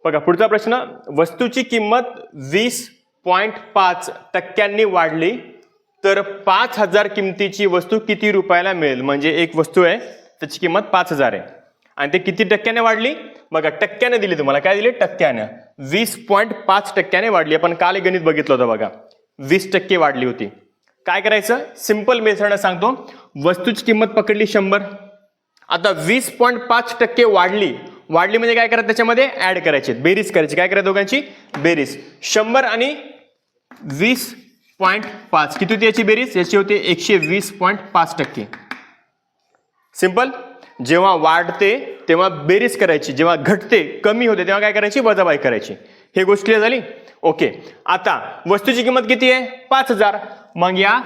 बघा पुढचा प्रश्न, वस्तूची किंमत 20.5% वाढली तर 5,000 किमतीची वस्तू किती रुपयाला मिळेल? म्हणजे एक वस्तू आहे त्याची किंमत 5,000 आहे आणि ते किती टक्क्याने वाढली? बघा टक्क्याने दिली तुम्हाला, काय दिली? टक्क्याने. 20.5% वाढली. आपण काल गणित बघितलं होतं बघा, 20% वाढली होती. काय करायचं? सिंपल मेथडने सांगतो. वस्तूची किंमत पकडली 100, आता 20.5% वाढली म्हणजे काय करायचं? त्याच्यामध्ये ऍड करायचे, बेरीज करायची. काय करायचं? दोघांची बेरीज. 100 आणि 20.5 किती होती याची बेरीज? याची होते 120.5%. सिंपल. जेव्हा वाढते तेव्हा बेरीज करायची, जेव्हा घटते कमी होते तेव्हा काय करायची? वजाबाकी करायची. ही गोष्ट क्लिअर झाली? ओके. आता वस्तूची किंमत किती आहे? 5,000. मग या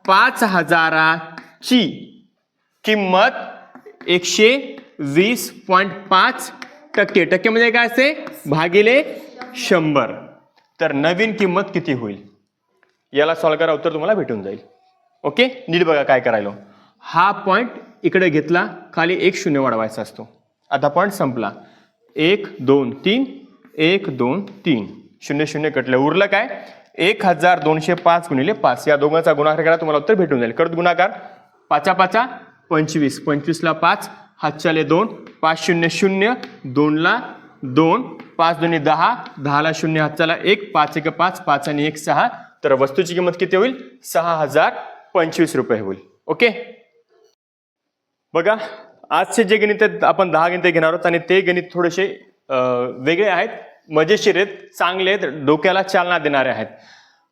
5,000ची किंमत 120.5%. टक्के म्हणजे काय असते? भागिले 100. तर नवीन किंमत किती होईल? याला सॉल्व्ह करा, उत्तर तुम्हाला भेटून जाईल. ओके, नीट बघा काय करायलो. हा पॉइंट इकडे घेतला, खाली एक शून्य वाढवायचा असतो. आता पॉइंट संपला. 1 2 3 1 2 3 शून्य शून्य कटले. उरलं काय? 1,205 गुणिले 5. या दोघांचा गुणाकार करा, तुम्हाला उत्तर भेटून जाईल. करत गुणाकार. 5 5 25, 25 ला 5, हातच्याले 2, 5 0 0, 2 ला 2, 5 2 10, 10 ला 0, हातच्याला 1, 5 1 5, 5 आणि 1 6. तर वस्तूची किंमत किती होईल? 6,025 रुपये होईल. ओके. बघा आजचे जे गणित आहेत, आपण 10 गणित घेणार आहोत आणि ते गणित थोडेसे वेगळे आहेत, मजेशीर आहेत, चांगले आहेत, डोक्याला चालना देणारे आहेत.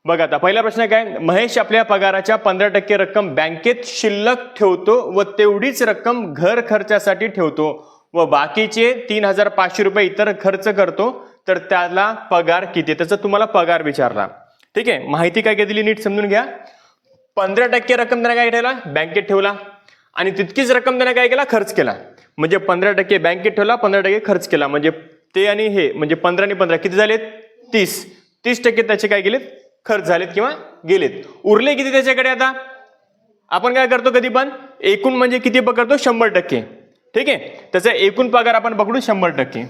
बघा आता पहिला प्रश्न काय? महेश आपल्या पगाराच्या 15% रक्कम बँकेत शिल्लक ठेवतो व तेवढीच रक्कम घर खर्चासाठी ठेवतो व बाकीचे 3,500 रुपये इतर खर्च करतो, तर त्याला पगार किती? त्याचा तुम्हाला पगार विचारला. ठीक आहे, माहिती काय दिली नीट समजून घ्या. 15% रक्कम त्याने काय ठेवला? बँकेत ठेवला आणि तितकीच रक्कम त्याने काय केला? खर्च केला. म्हणजे 15% बँकेत ठेवला, 15% खर्च केला. म्हणजे ते आणि हे म्हणजे 15 आणि 15 किती झालेत? 30. 30% त्याचे काय गेलेत? खर्च झालेत किंवा गेलेत. उरले किती त्याच्याकडे? आता आपण काय करतो कधी पण, एकूण म्हणजे किती पकडतो? 100%. ठीक आहे, त्याचा एकूण पगार आपण पकडू 100%.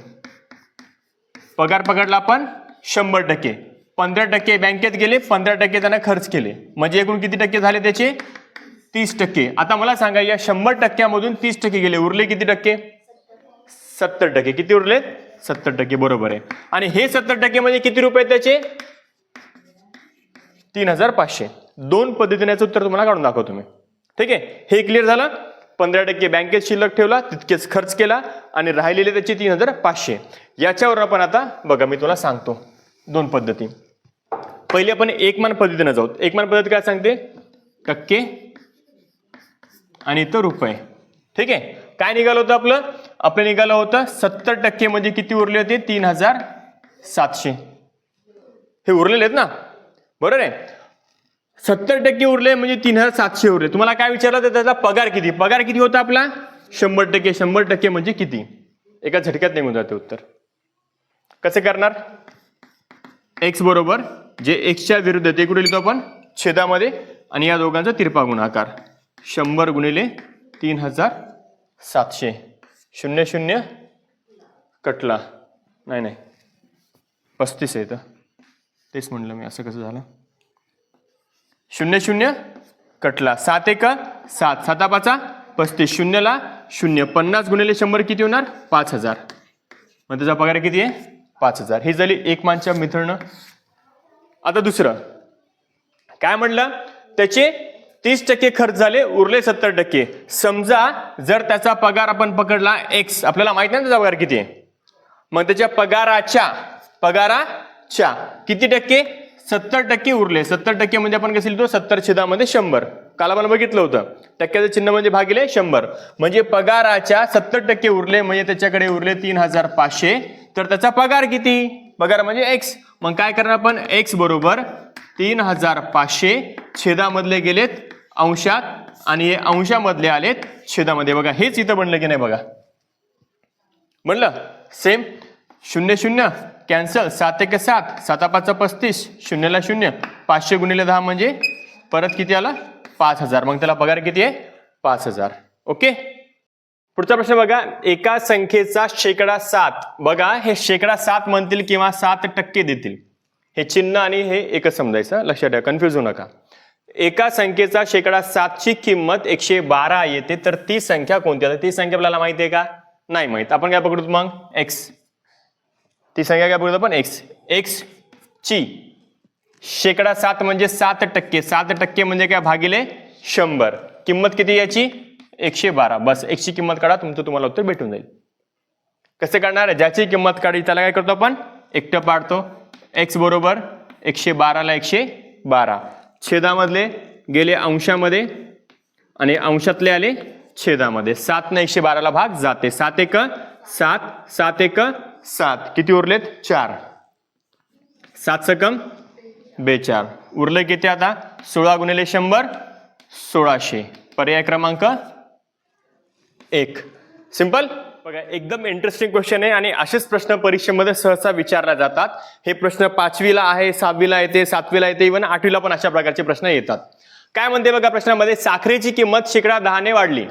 पगार पकडला आपण 100%. 15% बँकेत गेले, 15% त्याने खर्च केले, म्हणजे एकूण किती टक्के झाले त्याचे? 30%. आता मला सांगा, या 100%मधून 30% गेले, उरले किती टक्के? 70%. किती उरले? 70%. बरोबर आहे. आणि हे 70% म्हणजे किती रुपये त्याचे? 3,500. दोन पद्धतीने उत्तर तुम्हाला काढून दाखवतो मी. ठीक आहे, हे क्लिअर झालं. 15% बँकेत शिल्लक ठेवला, तितकेच खर्च केला आणि राहिलेले त्याचे 3,500. याच्यावर आपण आता बघा, मी तुला सांगतो दोन पद्धती. पहिले आपण एकमान पद्धतीने जाऊ. एकमान पद्धती काय सांगते? टक्के आणि इतर रुपये. ठीक आहे, काय निघालं होतं आपलं? आपलं निघालं होतं 70% म्हणजे किती उरले होते? 3,700. हे उरलेले आहेत ना, बरोबर आहे. 70% उरले म्हणजे 3,700 उरले. तुम्हाला काय विचारलं तर त्याचा पगार किती? पगार किती होता आपला? 100%. 100% म्हणजे किती? एका झटक्यात निघून जाते उत्तर. कसं करणार? x बरोबर जे x च्या विरुद्ध ते कुठे लिहितो आपण? छेदामध्ये, आणि या दोघांचा तिरपा गुणाकार. 100 गुणिले 3,700. 0 0 कटला. नाही 35 आहे. तर तेच म्हणलं मी, असं कसं झालं? 0 0 कटला. 7 1 7, 7 5 35, 0 ला 0. 50 गुणिले 100 किती होणार? 5,000. मग त्याचा पगार किती आहे? 5,000. ही झाली एकमानच्या मिथडनं. आता दुसरं काय म्हणलं? त्याचे 30% खर्च झाले, उरले 70%. समजा जर त्याचा पगार आपण पकडला x, आपल्याला माहित नाही त्याचा पगार किती आहे, मग त्याच्या पगाराच्या किती टक्के? 70% उरले. 70% म्हणजे आपण कसं लिहितो? 70 छेदामध्ये 100. काल आपण बघितलं होतं, टक्क्याचं चिन्ह म्हणजे भागिले 100. म्हणजे पगाराच्या 70% उरले, म्हणजे त्याच्याकडे उरले 3,500. तर त्याचा पगार किती? पगार म्हणजे x. मग काय करणार आपण? x बरोबर 3,500 छेदामधले गेलेत अंशात आणि हे अंशामधले आलेत छेदामध्ये. बघा हेच इथं बनलं की नाही? बघा म्हणलं सेम. 0 0 कॅन्सल. 7 1 7, 7 5 35, 0 ला 0. 500 गुणिले 10 म्हणजे परत किती आला? 5,000. मग त्याला पगार किती आहे? 5,000. ओके. पुढचा प्रश्न बघा, एका संख्येचा 7% बघा, हे 7% म्हणतील किंवा 7% देतील, हे चिन्ह आणि हे एकच समजायचं, लक्षात ठेवा, कन्फ्युज होऊ नका. एका संख्येचा 7% ची किंमत 112 येते, तर ती संख्या कोणती आहे? ती संख्या आपल्याला माहिती आहे का? नाही माहित. आपण काय पकडतो मग? एक्स. ती संख्या काय पकडतो आपण? एक्स. एक्स ची 7% म्हणजे 7%. 7% म्हणजे काय? भागिले 100. किंमत किती याची? 112. बस एक्सची किंमत काढा, तुमचं तुम्हाला उत्तर भेटून जाईल. कसं काढणार? ज्याची किंमत काढली त्याला काय करतो आपण? एकटं पाडतो. एक्स बरोबर 112 ला 112. छेदामधले गेले अंशामध्ये आणि अंशातले आले छेदामध्ये. 7 ने 112 ला भाग जाते. 7 1 7, 7 1 7. किती उरलेत? 4. 7 सकम 42. उरले किती आता? 16 गुणिले 100 1600. पर्याय क्रमांक 1. सिंपल. बघा, एकदम इंटरेस्टिंग क्वेश्चन आहे आणि असेच प्रश्न परीक्षेमध्ये सहसा विचारले जातात. हे प्रश्न 5वीला आहे, 6वीला येते, 7वीला येते, इव्हन 8वीला पण अशा प्रकारचे प्रश्न येतात. काय म्हणते बघा प्रश्नामध्ये? साखरेची किंमत 10% ने वाढली.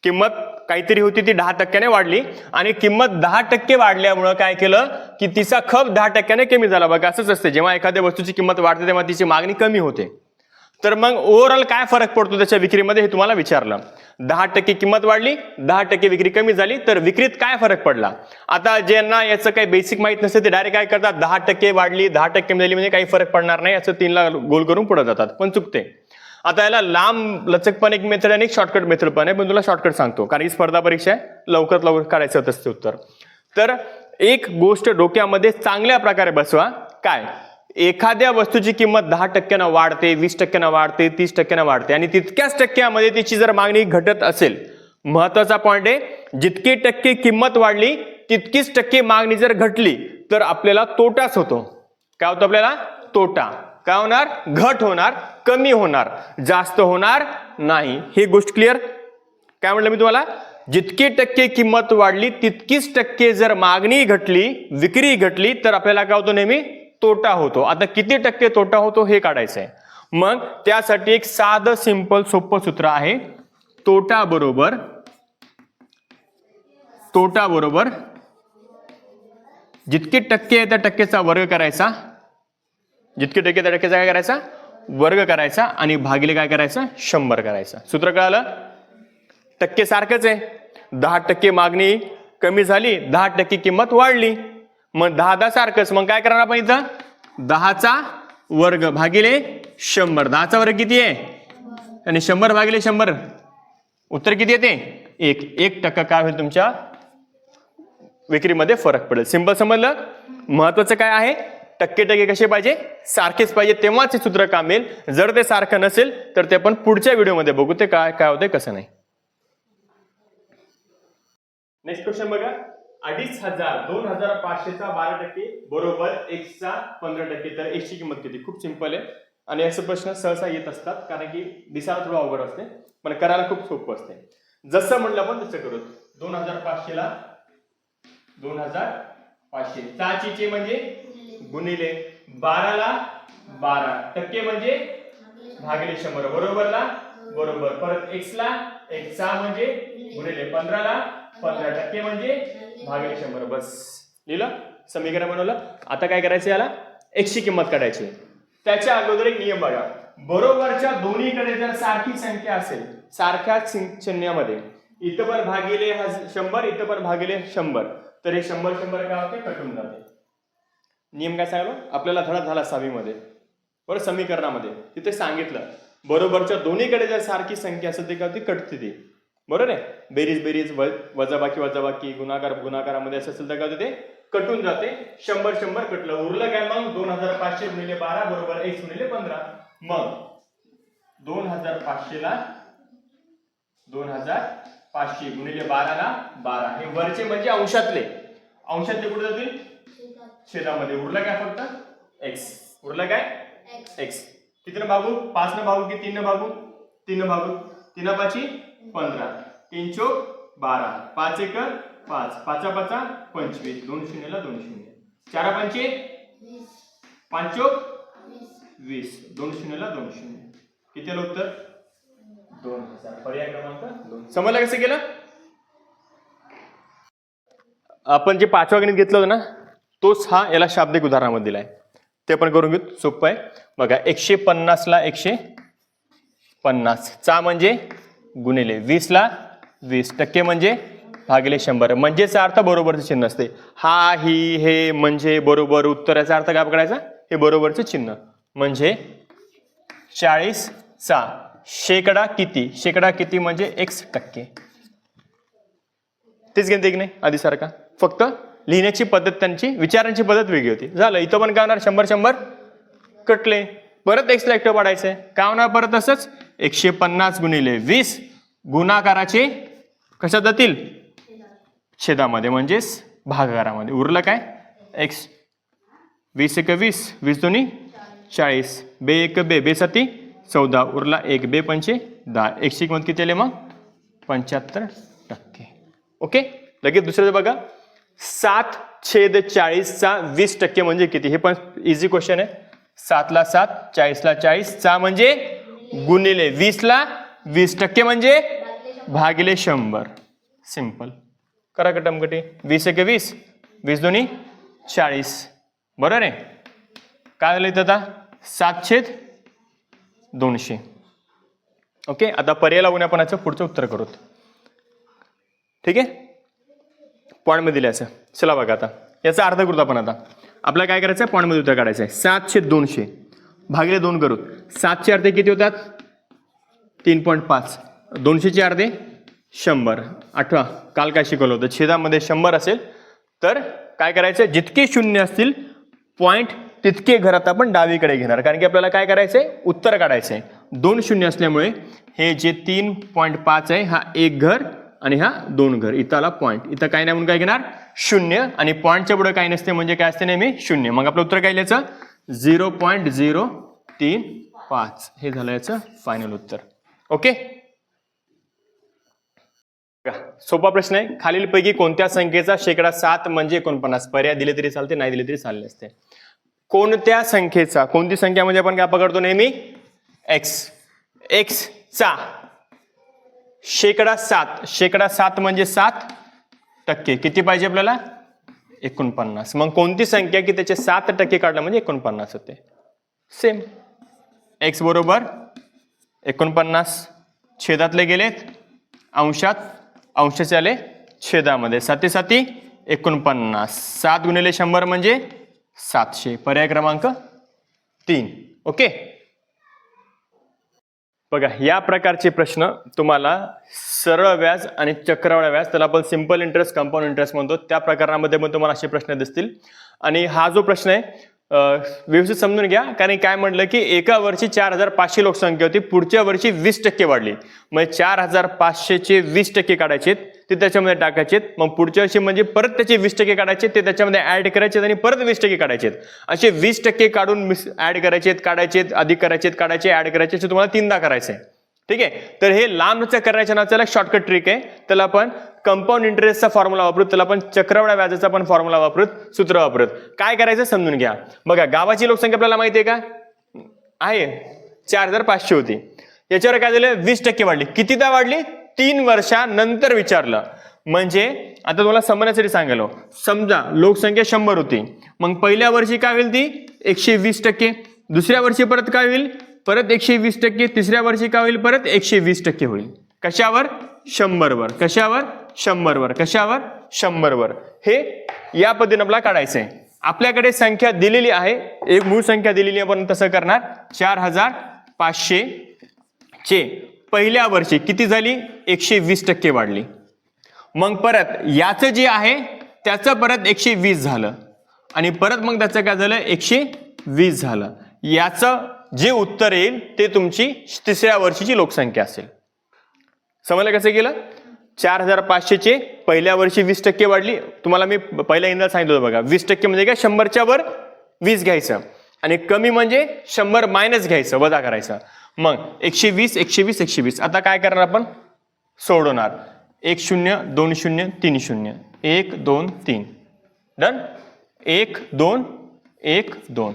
किंमत काहीतरी होती ती 10% ने वाढली आणि किंमत 10% वाढल्यामुळे काय केलं की तिचा खप 10% ने कमी झाला. बघा असंच असते, जेव्हा एखाद्या वस्तूची किंमत वाढते तेव्हा तिची मागणी कमी होते. तर मग ओव्हरऑल काय फरक पडतो त्याच्या विक्रीमध्ये हे तुम्हाला विचारलं. 10% किंमत वाढली, 10% विक्री कमी झाली, तर विक्रीत काय फरक पडला? आता ज्यांना याचं काही बेसिक माहित नसते ते डायरेक्ट काय करतात? 10% वाढली, 10% कमी झाली म्हणजे काही फरक पडणार नाही असं 3 ला गोल करून पुढे जातात, पण चुकते. आता याला लांब लचकपण एक मेथड आणि एक शॉर्टकट मेथड पण आहे, पण तुला शॉर्टकट सांगतो कारण ही स्पर्धा परीक्षा आहे, लवकरात लवकर काढायचं होतं असते उत्तर. तर एक गोष्ट डोक्यामध्ये चांगल्या प्रकारे बसवा. काय? एखाद्या वस्तूची किंमत 10% वाढते, 20% वाढते, 30% वाढते आणि तितक्याच टक्क्यामध्ये तिची जर मागणी घटत असेल, महत्वाचा पॉइंट आहे, जितकी टक्के किंमत वाढली तितकीच टक्के मागणी जर घटली तर आपल्याला तोटाच होतो. काय होतो आपल्याला? तोटा. काय होणार? घट होणार, कमी होणार, जास्त होणार नाही. ही गोष्ट क्लिअर? काय म्हटलं मी तुम्हाला? जितकी टक्के किंमत वाढली तितकीच टक्के जर मागणी घटली, विक्री घटली, तर आपल्याला काय होतो? नेहमी तोटा होतो. आता किती टक्के तोटा होतो हे काढायचं आहे. मग त्यासाठी एक साधं सिंपल सोपं सूत्र आहे. तोटा बरोबर जितके टक्के आहे त्या टक्केचा वर्ग करायचा, जितके टक्के त्या टक्केचा काय करायचा? वर्ग करायचा आणि भागिले काय करायचं? 100 करायचा. सूत्र कळालं? टक्के सारखंच आहे. 10% मागणी कमी झाली, 10% किंमत वाढली, मग 10 सारखंच. मग काय करणार आपण इथं? 10चा वर्ग भागिले 100. 10चा वर्ग किती आहे? आणि 100 भागिले 100 उत्तर किती येते? 1. 1% काय होईल? तुमच्या विक्रीमध्ये फरक पडेल. सिंपल समजलं? महत्वाचं काय आहे? टक्के कसे पाहिजे? सारखेच पाहिजे, तेव्हाच हे सूत्र कामेल. जर ते सारखं नसेल तर ते आपण पुढच्या व्हिडिओमध्ये बघू ते काय काय होते कसं नाही. नेक्स्ट क्वेश्चन बघा. 2500 2500चा 12% बरोबर एक्सचा 15%. तर एक्सची किंमत किती? खूप सिंपल आहे आणि असे प्रश्न सहसा येत असतात कारण की दिसायला थोडं अवघड असते पण करायला खूप सोपं असते. जसं म्हणलं आपण तसं करू. 2500ला 2500 साचीचे म्हणजे गुणिले 12ला 12% म्हणजे भागिले 100 बरोबरला बरोबर. परत एक्सला एक्सचा म्हणजे गुणिले 15ला 15% म्हणजे भागिले 100. बस लिहिलं, समीकरण बनवलं. आता काय करायचं? याला एक्सची किंमत काढायची. त्याच्या अगोदर एक नियम बघा. बरोबरच्या दोन्हीकडे जर सारखी संख्या असेल, सारख्याच चिन्हामध्ये, इथं पण भागिले 100, इथं पण भागिले 100, तर हे 100 काय होते? कटून जाते. नियम काय सांगलो आपल्याला? धडा झाला 6वी मध्ये, बरोबर, समीकरणामध्ये तिथे सांगितलं बरोबरच्या दोन्हीकडे जर सारखी संख्या असेल ते काय होती? कटते ती. बरोबर आहे? बेरीज वजाबाकी गुणाकारामध्ये असेल तर काय होते? ते कटून जाते. 100 कटलं, उरलं काय मग? 2500 गुणिले 12 बरोबर x गुणिले 15. मग 2500ला 2500 गुणिले 12ला 12. हे वरचे म्हणजे अंशातले कुठे जातील? छेदामध्ये. उरलं काय? फक्त x. उरलं काय? x. किती भागू? 5 ने भागू की 3 ने भागू? 3 ने भागू. 3 5 15, 3 चौक 12, 5 1 5, 5 5 25, 2 0 ला 2 0, 4 5 5 चौक 20, 2 0 ला 2 0. किती आलं उत्तर? 2000. पर्याय क्रमांक 2. समजलं कसं केलं? आपण जे 5वा गणित घेतलं होतं ना, तोच हा याला शाब्दिक उदाहरणामध्ये दिलाय. ते पण करून घेऊ, सोपं आहे. बघा 150 ला 150 चा म्हणजे गुणिले 20 ला 20 टक्के म्हणजे भागिले 100. म्हणजेचा अर्थ बरोबरचं चिन्ह असते. हा, ही, हे, म्हणजे, बरोबर, उत्तर याचा अर्थ काय पकडायचा? हे बरोबरचं चिन्ह. म्हणजे 40 चा शेकडा किती? शेकडा किती म्हणजे x%. तेच गणित की नाही आधी सारखा, फक्त लिहिण्याची पद्धत, त्यांची विचारांची पद्धत वेगळी होती. झालं. इथं पण काय होणार? 100 कटले. परत x ला एकटं पाडायचंय. काय होणार परत असंच? 150 गुणिले 20 गुणाकाराचे कशात जातील? छेदामध्ये म्हणजेच भागाकारामध्ये. उरलं काय? x 20 × 20 20 दोन्ही 40 बे 1 बे बे 7 14 उरला 1 बे 5 10. x ची किंमत किती आली मग? 75%. ओके. लगेच दुसरं बघा, 7/40 चा 20% म्हणजे किती? हे पण इझी क्वेश्चन आहे. 7 ला 7 40 ला 40 चा म्हणजे गुणिले 20 ला 20% म्हणजे भागिले 100. सिंपल. करा कटमकटी. 20 × 20 20 दोन्ही 40. बरोबर आहे. काय झालं इथं आता? 7/200. ओके. आता पर्याय लावून आपण याचं पुढचं उत्तर करू. ठीक आहे. पॉईंट मध्ये दिल्याचं. चला बघा आता याचा अर्थ करू आपण. आता आपल्याला काय करायचं आहे? पॉईंट मध्ये उत्तर काढायचं आहे. 7/200 भागिले 2 करू. 7 चे अर्धे किती होतात? 3.5. 200 चे अर्धे 100. आठवा काल काय शिकवलं होतं? छेदामध्ये 100 असेल तर काय करायचं? जितके शून्य असतील पॉईंट तितके घरात आपण डावीकडे घेणार, कारण की आपल्याला काय करायचंय? उत्तर काढायचंय. 2 शून्य असल्यामुळे हे जे 3.5 आहे हा 1 घर आणि हा 2 घर. इथं आला पॉईंट. इथं काय नाही म्हणून काय घेणार? 0. आणि पॉईंटच्या पुढे काय नसते म्हणजे काय असते? नेहमी 0. मग आपलं उत्तर काय लिहायचं? 0.035. हे झालं याचं फायनल उत्तर. ओके. सोपा प्रश्न आहे. खालीलपैकी कोणत्या संख्येचा शेकडा 7 म्हणजे 49? पर्याय दिले तरी चालते, नाही दिले तरी चालले असते. कोणत्या संख्येचा? कोणती संख्या म्हणजे आपण काय पकडतो नेहमी? x. x चा शेकडा 7. शेकडा 7 म्हणजे 7%. किती पाहिजे आपल्याला? 49. मग कोणती संख्या की त्याचे 7% काढलं म्हणजे 49 होते? सेम. x बरोबर 49 छेदातले गेलेत अंशात, अंशाचे आले छेदामध्ये. 7 7 49. 7 गुणिले 100 म्हणजे 700. पर्याय क्रमांक 3. ओके. बघा या प्रकारचे प्रश्न तुम्हाला सरळ व्याज आणि चक्रवाढ व्याज, त्याला आपण सिंपल इंटरेस्ट, कंपाऊंड इंटरेस्ट म्हणतो, त्या प्रकारामध्ये पण तुम्हाला असे प्रश्न दिसतील. आणि हा जो प्रश्न आहे व्यवस्थित समजून घ्या, कारण काय म्हटलं की एका वर्षी 4500 लोकसंख्या होती, पुढच्या वर्षी 20% वाढली. म्हणजे 4500 चे 20% काढायचे ते त्याच्यामध्ये टाकायचे. मग पुढच्या वर्षी म्हणजे परत त्याचे 20% काढायचे, ते त्याच्यामध्ये ऍड करायचे आणि परत 20% काढायचे. असे 20% काढून ऍड करायचे, काढायचे, अधिक करायचे, काढायचे, ऍड करायचे. असे तुम्हाला 3दा करायचे. ठीक आहे. तर हे लांबचं करण्याच्या नावाचा शॉर्टकट ट्रिक आहे. त्याला आपण कंपाऊंड इंटरेस्टचा फॉर्म्युला वापरत, त्याला आपण चक्रवाढ व्याजाचा पण फॉर्म्युला वापरत, सूत्र वापरत. काय करायचं समजून घ्या. बघा गावाची लोकसंख्या आपल्याला माहिती आहे का? आहे 4500 होती. याच्यावर काय झालं? 20% वाढली. कितीदा वाढली? 3 वर्षानंतर विचारलं. म्हणजे आता तुम्हाला समजण्यासाठी सांगायला, समजा लोकसंख्या 100 होती, मग पहिल्या वर्षी काय होईल? ती 120%. दुसऱ्या वर्षी परत काय होईल? परत 120%. तिसऱ्या वर्षी काय होईल? परत 120% होईल. कशावर? 100 वर. कशावर? 100 वर. कशावर? 100 वर. हे या पद्धतीने आपल्याला काढायचंय. आपल्याकडे संख्या दिलेली आहे, एक मूळ संख्या दिलेली, आपण तसं करणार. 4500 चे पहिल्या वर्षी किती झाली? 120% वाढली. मग परत याचं जे आहे त्याचं परत 120 झालं आणि परत मग त्याचं काय झालं? 120 झालं. याचं जे उत्तर येईल ते तुमची तिसऱ्या वर्षीची लोकसंख्या असेल. समजलं कसं केलं? 4500 चे पहिल्या वर्षी 20% वाढली. तुम्हाला मी पहिल्या इंदा सांगितलं होतं बघा, 20% म्हणजे काय? 100च्या वर 20 घ्यायचं आणि कमी म्हणजे 100 मायनस घ्यायचं, वजा करायचं. मग 120 120 120. आता काय करणार आपण? सोडवणार. 1 0 2 0 3 0 1 2 3. डन. 1 2 1 2.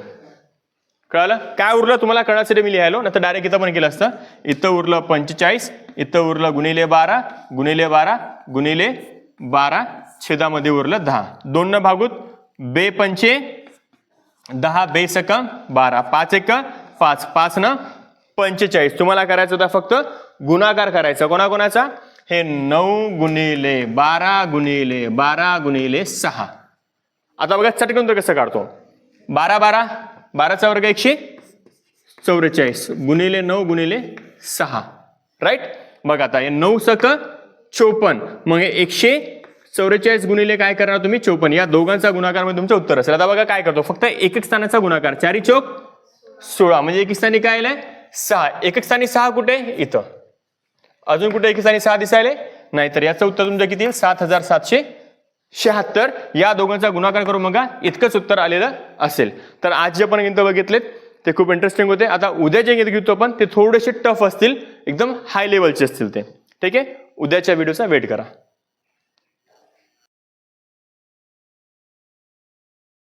कळलं? काय उरलं तुम्हाला कळण्यासाठी मी लिहायलो, नाही तर डायरेक्ट इथं पण केलं असतं. इथं उरलं 45, इथं उरलं गुणिले 12 गुणिले 12 गुणिले 12 छेदामध्ये उरलं 10. 2 न भागूत बे पंचे 10, बे सका 12, 5 एक 5, 5 न 45. तुम्हाला करायचं होता फक्त गुणाकार करायचा. कोणाकोणाचा? हे 9 गुणिले 12 गुणिले 12 गुणिले 6. आता बघा चटकन तो कसं काढतो. 12 12 12चा वर्ग 144 गुणिले 9 गुणिले 6. राईट. बघा आता हे 9 सक 54, मग हे 144 गुणिले काय करणार तुम्ही 54. या दोघांचा गुणाकार मध्ये तुमचं उत्तर असेल. आता बघा काय करतो, फक्त एक एक स्थानाचा गुणाकार. 4 चौक 16, म्हणजे एक स्थानी काय आलंय 6. एक स्थानी 6 कुठे? इथं. अजून कुठे एक स्थानी 6 दिसायले नाही, तर याचं उत्तर तुमचं किती येईल? 7776. या दोघांचा गुणाकार करून बघा, इतकंच उत्तर आलेलं असेल. तर आज जे आपण गणित बघितलेत ते खूप इंटरेस्टिंग होते. आता उद्या जे गणित घेतो आपण ते थोडेसे टफ असतील, एकदम हाय लेवलचे असतील ते. ठीक आहे, उद्याच्या व्हिडिओचा वेट करा.